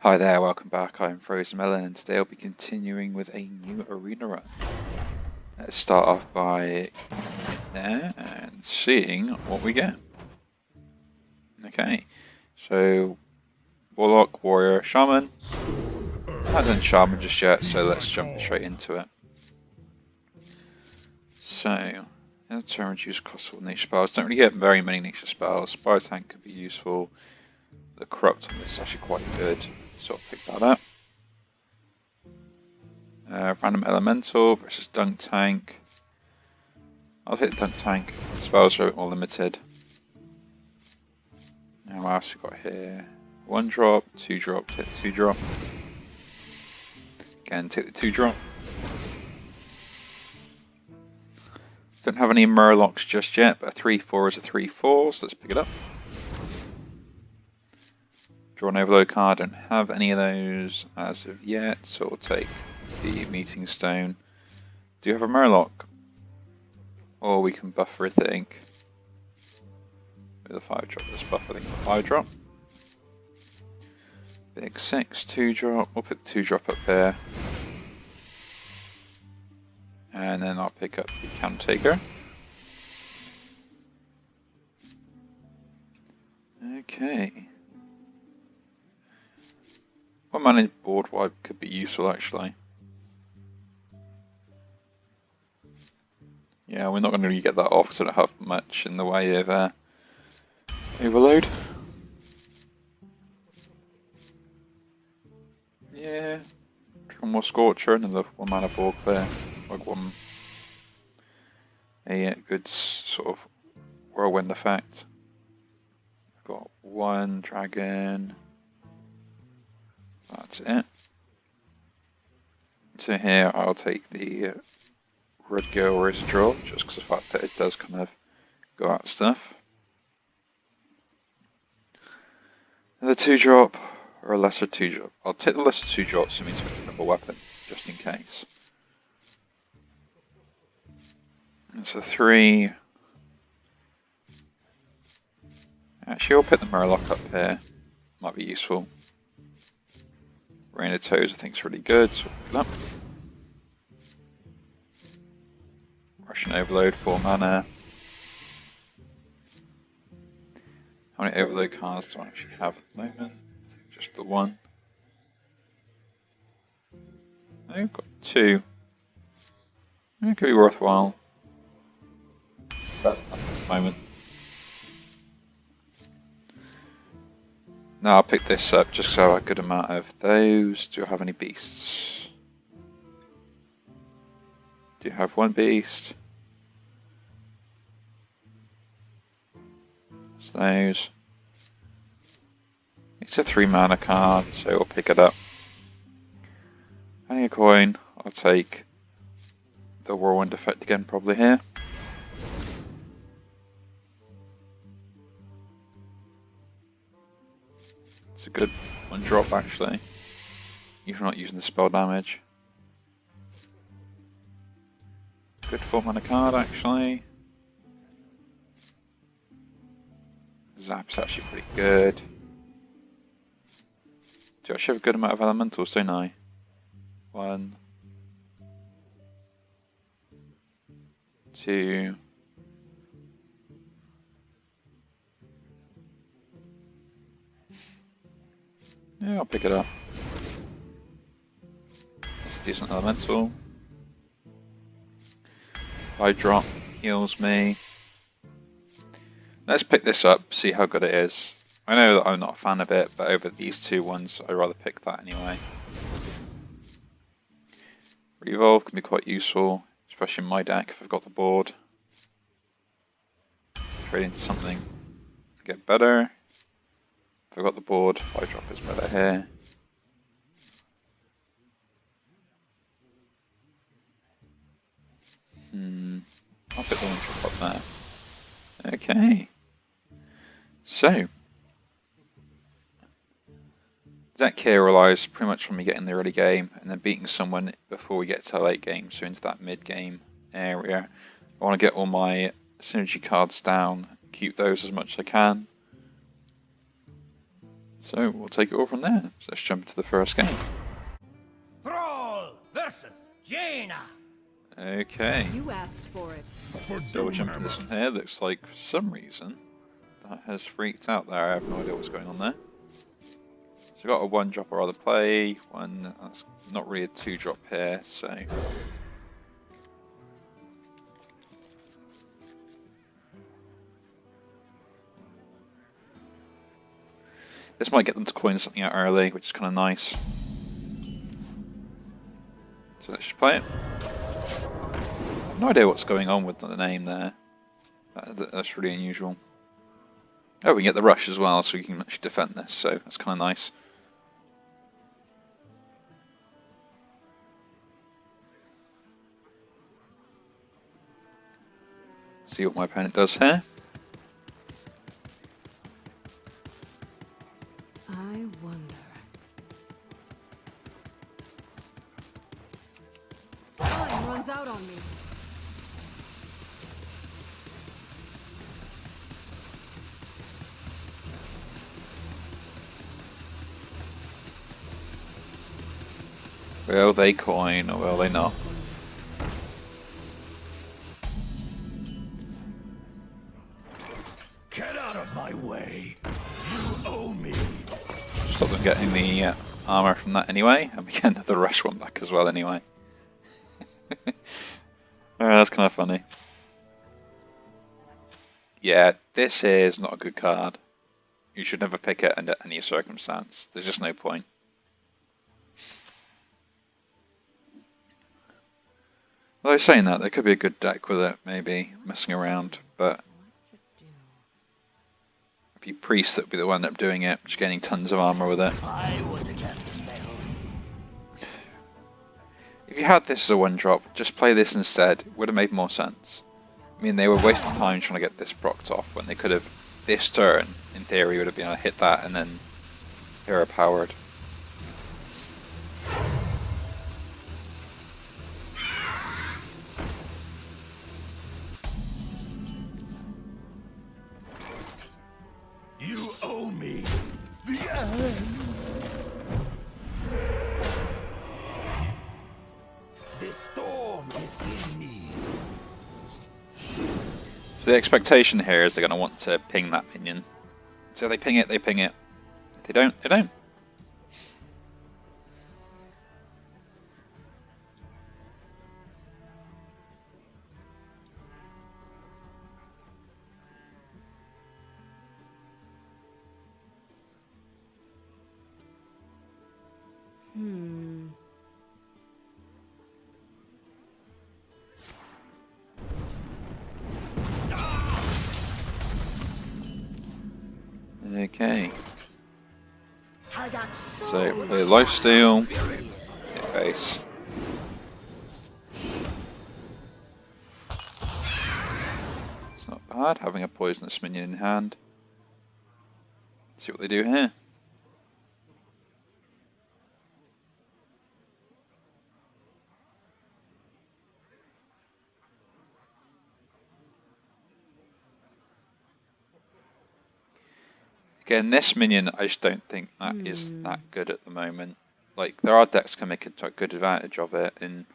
Hi there, welcome back. I'm Frozen Melon and today I'll be continuing with a new arena run. Let's start off by there and seeing what we get. Okay, so Warlock, Warrior, Shaman. I haven't done Shaman just yet, so let's jump straight into it. So, turn reduce cost of nature spells. Don't really get very many nature spells. Spire Tank could be useful. The Corrupt on this is actually quite good, so I'll pick that up. Random Elemental versus Dunk Tank. I'll hit Dunk Tank. Spells are all limited. Now what else we got here? 1 drop, 2 drop, take the 2 drop. Again, take the 2 drop. Don't have any Murlocs just yet, but a 3/4 is a 3/4, so let's pick it up. Draw an Overload card, don't have any of those as of yet, so we'll take the Meeting Stone. Do you have a Murloc? Or we can buffer a thing. With a 5 drop, let's buffer the 5 drop. Big 6, 2 drop, we'll put the 2 drop up here. And then I'll pick up the Count Taker. Okay. One mana board wipe could be useful actually. Yeah, we're not going to really get that off because I don't have much in the way of overload. Yeah, more Scorcher and another 1 mana board clear. Like a good sort of whirlwind effect. I've got 1 dragon. That's it. So here I'll take the Red Girl Race Draw, just because of the fact that it does kind of go out stuff. The 2 drop or a lesser 2 drop. I'll take the lesser 2 drop so it means I can have a weapon, just in case. That's a 3. Actually, I'll put the Murloc up here. Might be useful. Rain of Toes I think is really good, so we'll pick it up. Russian Overload, 4 mana. How many Overload cards do I actually have at the moment? I think just the 1. I've got 2. It could be worthwhile. At the moment. Now I'll pick this up just so I have a good amount of those. Do I have any beasts? Do you have 1 beast? It's those. It's a 3 mana card, so we'll pick it up. Having a coin, I'll take the Whirlwind effect again probably here. It's a good 1 drop actually, even not using the spell damage. Good 4 mana card actually. Zap's actually pretty good. Do I actually have a good amount of elementals, don't I? 1, 2. Yeah, I'll pick it up. It's a decent elemental. 5 drop heals me. Let's pick this up, see how good it is. I know that I'm not a fan of it, but over these 2 ones, I'd rather pick that anyway. Revolve can be quite useful, especially in my deck if I've got the board. Trade into something to get better. If I've got the board, 5 drop is better here. I'll put the 1 drop up there. Okay. So, deck here relies pretty much on me getting the early game and then beating someone before we get to the late game, so into that mid game area. I want to get all my synergy cards down, keep those as much as I can. So we'll take it all from there. So let's jump into the first game. Thrall versus Jaina. Okay. You asked for it. So we'll jump into this one here. Looks like for some reason that has freaked out there. I have no idea what's going on there. So we've got a 1-drop or other play. One that's not really a 2-drop here, so. This might get them to coin something out early, which is kind of nice. So let's just play it. I have no idea what's going on with the name there. That's really unusual. Oh, we can get the rush as well, so we can actually defend this, so that's kind of nice. See what my opponent does here. I wonder. Time runs out on me. Will they coin or will they not? Get out of my way. You owe me. Stop them getting the armor from that anyway, and we get another rush one back as well anyway. That's kind of funny. Yeah, this is not a good card. You should never pick it under any circumstance. There's just no point. Although saying that, there could be a good deck with it, maybe, messing around, but if you priest, that would be the one up doing it, just getting tons of armor with it. I was against the spell. If you had this as a 1-drop, just play this instead. It would have made more sense. I mean, they were wasting time trying to get this procced off when they could have, this turn, in theory, would have been able to hit that and then hero powered. You owe me. The end. The storm is in me. So the expectation here is they're going to want to ping that minion. So if they ping it, they ping it. If they don't, they don't. Okay. So play lifesteal, hit face. It's not bad having a poisonous minion in hand. See what they do here. Again, this minion, I just don't think that is that good at the moment. Like, there are decks that can make a good advantage of it, and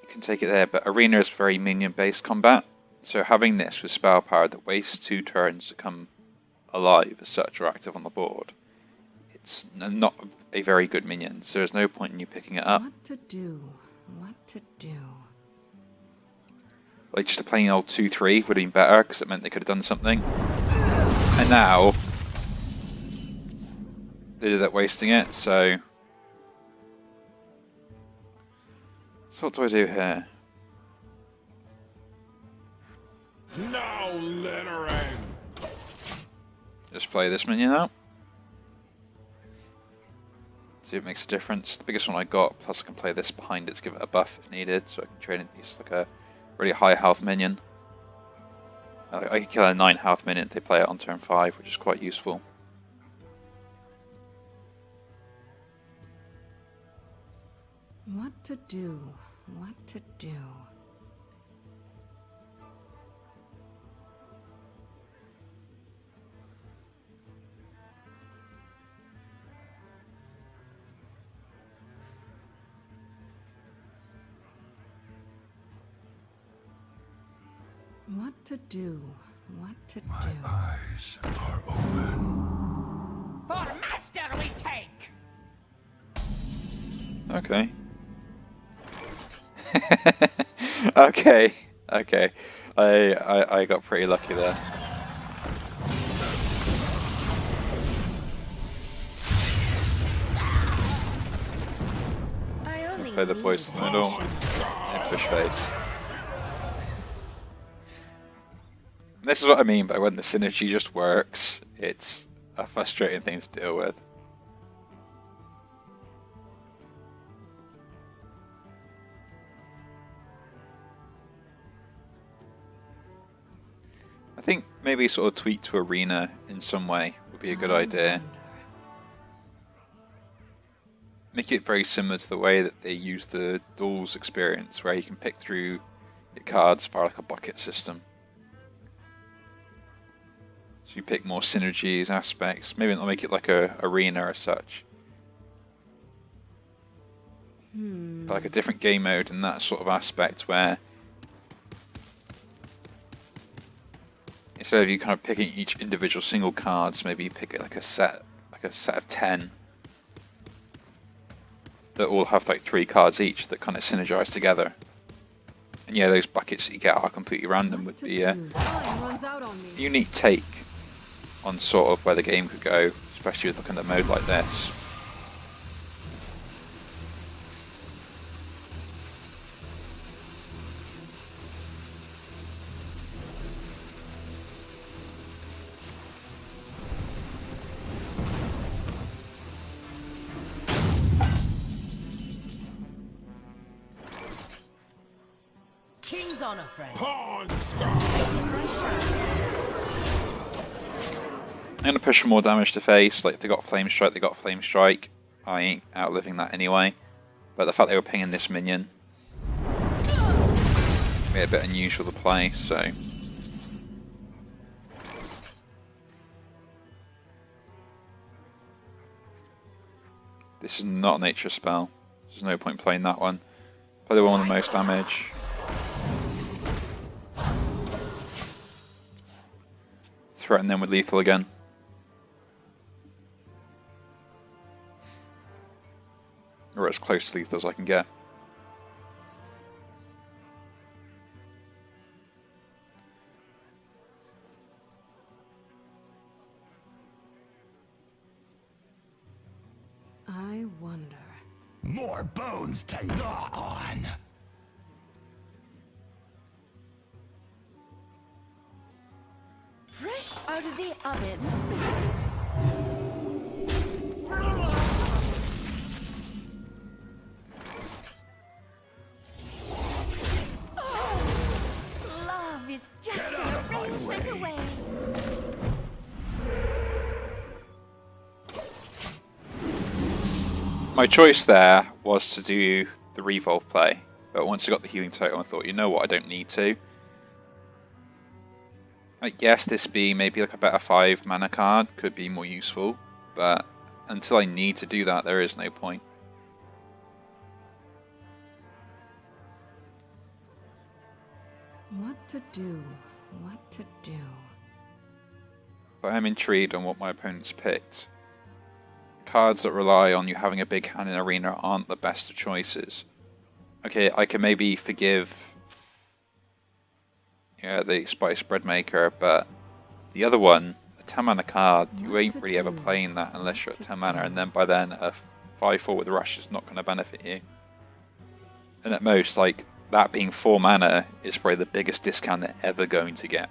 you can take it there, but Arena is very minion-based combat, so having this with spell power that wastes 2 turns to come alive as such or active on the board, it's not a very good minion, so there's no point in you picking it up. What to do? What to do? Like, just a plain old 2-3 would have been better, because it meant they could have done something. And now, they did that wasting it, so... So what do I do here? Now let her end. Just play this minion out. See if it makes a difference. The biggest one I got, plus I can play this behind it to give it a buff if needed, so I can trade it use like a really high health minion. I can kill a 9 health minion if they play it on turn 5, which is quite useful. What to do? What to do? What to do? What to My do? eyes are open. For master we take! Okay. Okay. Okay. I got pretty lucky there. I only Play the need poison in the middle. And push face. And this is what I mean by when the synergy just works. It's a frustrating thing to deal with. I think maybe sort of tweak to arena in some way would be a good idea. wonder. Make it very similar to the way that they use the duels experience, where you can pick through your cards via like a bucket system. So you pick more synergies, aspects. Maybe not make it like a arena as such. But like a different game mode in that sort of aspect where instead of you kind of picking each individual single cards, maybe you pick it like a set of 10 that all have like 3 cards each that kind of synergize together. And yeah, those buckets that you get are completely random. Would be a Time runs out on me. unique take on sort of where the game could go, especially with looking at a mode like this. King's honor, friend. I'm going to push for more damage to face. Like if they got Flame Strike, they got Flame Strike. I ain't outliving that anyway. But the fact they were pinging this minion made it a bit unusual to play, so. This is not a nature spell. There's no point playing that one. Play the one with the most damage. Threaten them with lethal again. Or as close to lethal as I can get. I wonder. More bones to gnaw on. Fresh out of the oven. Oh, love is just an arrangement away. My choice there was to do the Revolve play, but once I got the healing totem I thought, you know what, I don't need to. I guess this be maybe like a better 5 mana card could be more useful, but until I need to do that there is no point. What to do? What to do? But I'm intrigued on what my opponents picked. Cards that rely on you having a big hand in arena aren't the best of choices. Okay, I can maybe forgive the Spice Bread Maker, but the other one, a 10 mana card, you ain't really ever playing that unless you're at 10 mana, and then by then a 5/4 with Rush is not going to benefit you. And at most, like, that being 4 mana is probably the biggest discount they're ever going to get.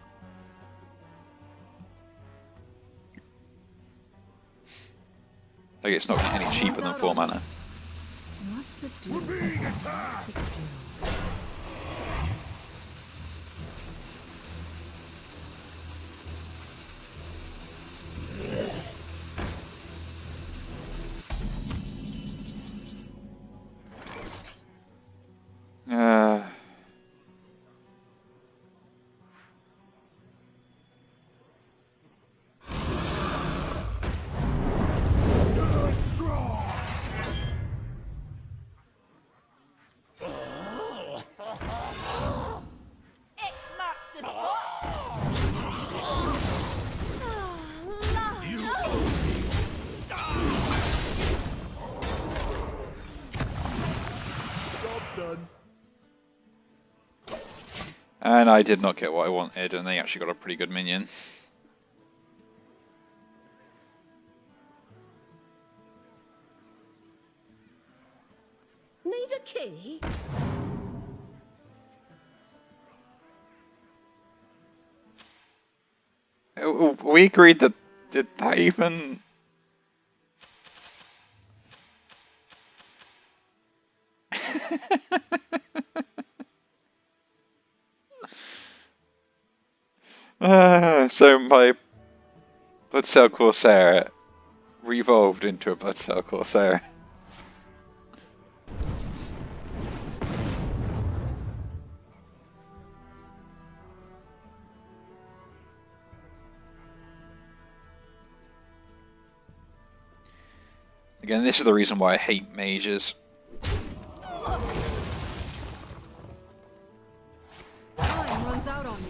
Like, it's not going to get any cheaper than 4 mana. What to do? We're being attacked. What to do? Uh, Stand strong. And I did not get what I wanted, and they actually got a pretty good minion. Need a key? We agreed that. Did that even? So my Bloodsail Corsair revolved into a Bloodsail Corsair. Again, this is the reason why I hate mages. Time runs out on me.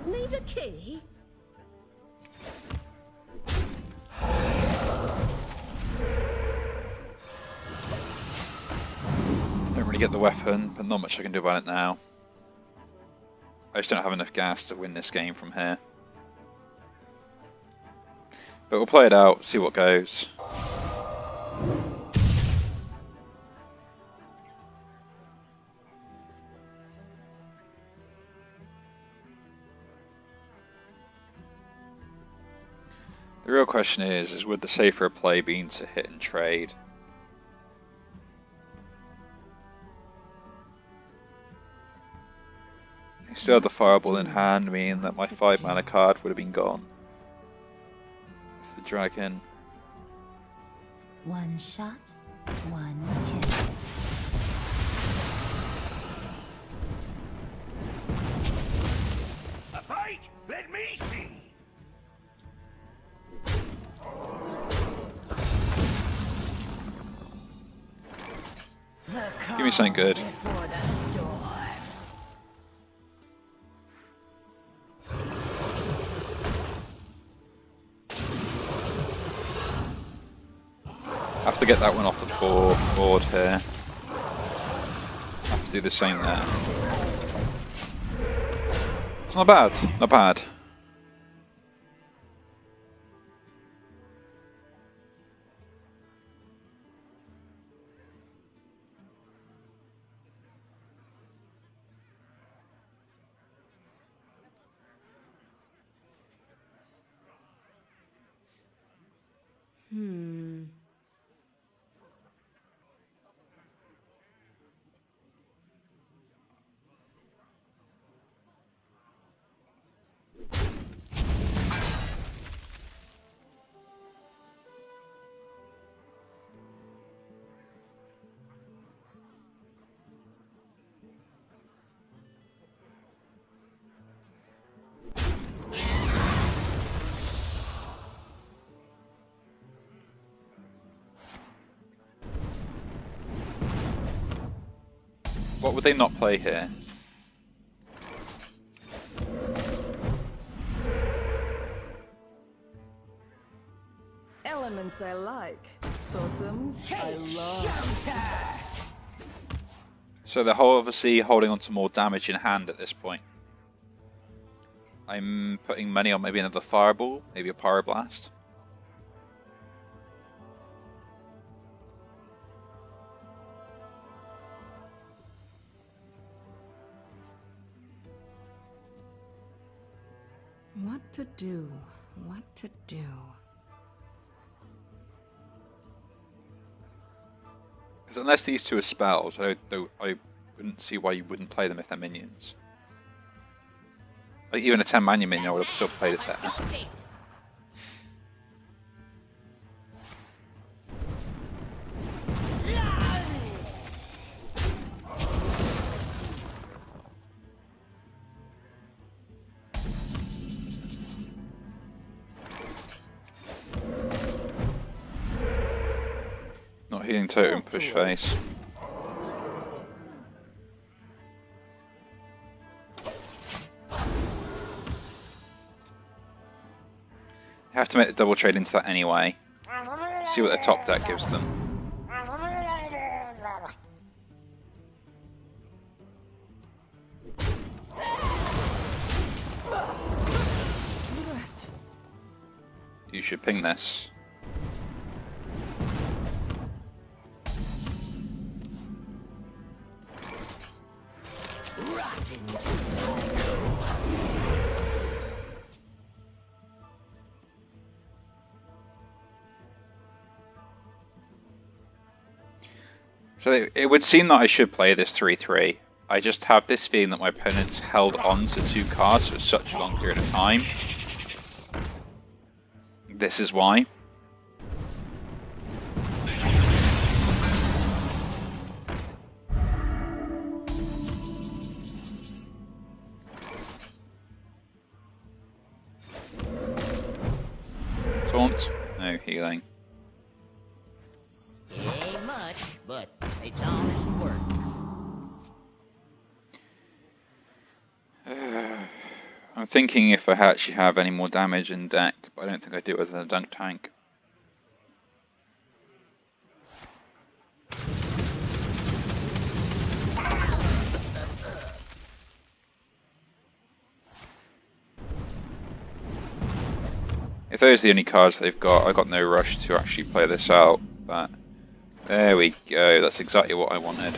Need a key? Don't really get the weapon, but not much I can do about it now. I just don't have enough gas to win this game from here. But we'll play it out, see what goes. The real question is would the safer play be to hit and trade? I still have the fireball in hand, meaning that my 5 mana card would have been gone. The dragon. One shot, one kill. A fight? Let me see. Give me something good. Before the storm. Have to get that one off the board here. Have to do the same there. It's not bad, not bad. What would they not play here? Elements I like. Totems I love. Shelter! So they're obviously holding on to more damage in hand at this point. I'm putting money on maybe another fireball, maybe a pyroblast. What to do? What to do? Because unless these two are spells, I wouldn't see why you wouldn't play them if they're minions. Like even a 10-mana minion, I would have still played it there. Scalding! Not healing totem, push face. have to make the double trade into that anyway. See what the top deck gives them. You should ping this. So it would seem that I should play this 3-3. I just have this feeling that my opponent's held on to 2 cards for such a long period of time. This is why. Taunt, no healing. Ain't much, but it's honest work. I'm thinking if I actually have any more damage in deck, but I don't think I do other than a dunk tank. If those are the only cards they've got, I've got no rush to actually play this out, but there we go, that's exactly what I wanted.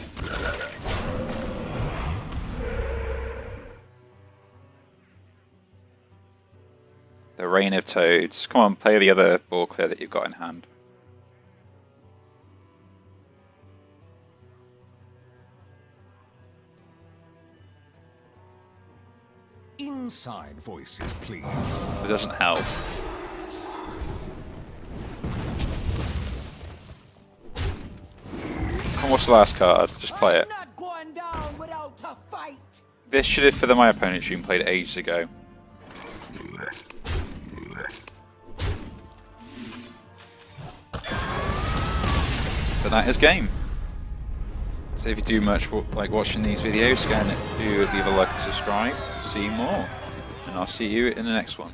The Rain of Toads. Come on, play the other ball clear that you've got in hand. Inside voices, please. It doesn't help. And what's the last card? Just play it. Not going down without a fight. This should have, for my opponent stream, played ages ago. But that is game. So if you do much like watching these videos, again, do leave a like and subscribe to see more. And I'll see you in the next one.